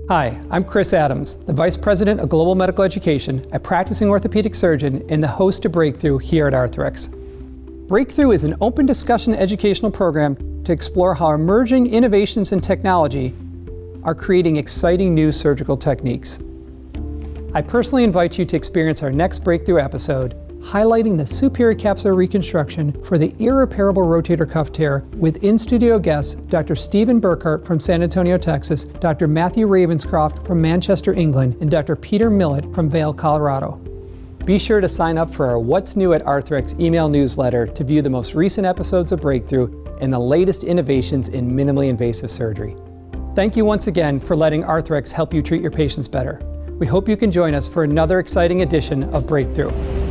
Hi, I'm Chris Adams, the Vice President of Global Medical Education, a practicing orthopedic surgeon, and the host of BreakThrough here at Arthrex. BreakThrough is an open discussion educational program to explore how emerging innovations in technology are creating exciting new surgical techniques. I personally invite you to experience our next BreakThrough episode, highlighting the superior capsular reconstruction for the irreparable rotator cuff tear with in-studio guests Dr. Stephen Burkhart from San Antonio, Texas, Dr. Matthew Ravenscroft from Manchester, England, and Dr. Peter Millett from Vail, Colorado. Be sure to sign up for our What's New at Arthrex email newsletter to view the most recent episodes of BreakThrough and the latest innovations in minimally invasive surgery. Thank you once again for letting Arthrex help you treat your patients better. We hope you can join us for another exciting edition of BreakThrough.